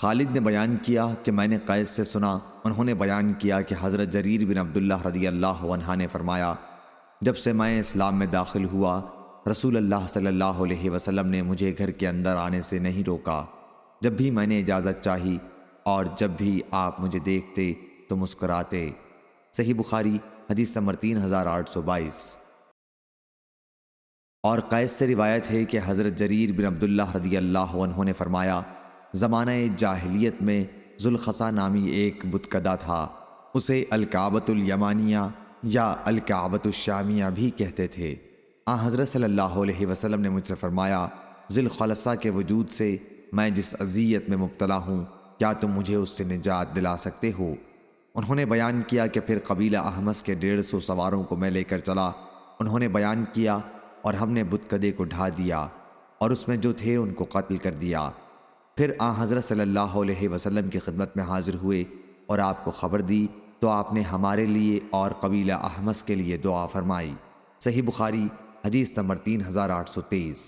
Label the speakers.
Speaker 1: خالد نے بیان کیا کہ میں نے قیس سے سنا، انہوں نے بیان کیا کہ حضرت جریر بن عبداللہ رضی اللہ عنہ نے فرمایا، جب سے میں اسلام میں داخل ہوا، رسول اللہ صلی اللہ علیہ وسلم نے مجھے گھر کے اندر آنے سے نہیں روکا۔ جب بھی میں نے اجازت چاہی اور جب بھی آپ مجھے دیکھتے تو مسکراتے۔ صحیح بخاری حدیث نمبر 3822۔ اور قیس سے روایت ہے کہ حضرت جریر بن عبداللہ رضی اللہ عنہ نے فرمایا، زمانہ جاہلیت میں ذوالخصا نامی ایک بتکدہ تھا، اسے الکعبۃ الیمانیہ یا الکعبۃ الشامیہ بھی کہتے تھے۔ حضرت صلی اللہ علیہ وسلم نے مجھ سے فرمایا، ذوالخلصہ کے وجود سے میں جس اذیت میں مبتلا ہوں، کیا تم مجھے اس سے نجات دلا سکتے ہو؟ انہوں نے بیان کیا کہ پھر قبیلہ احمس کے 150 سواروں کو میں لے کر چلا۔ انہوں نے بیان کیا اور ہم نے بتکدے کو ڈھا دیا اور اس میں جو تھے ان کو قتل کر دیا۔ پھر حضرت صلی اللہ علیہ وسلم کی خدمت میں حاضر ہوئے اور آپ کو خبر دی تو آپ نے ہمارے لیے اور قبیلہ احمس کے لیے دعا فرمائی۔ صحیح بخاری حدیث نمبر 3823۔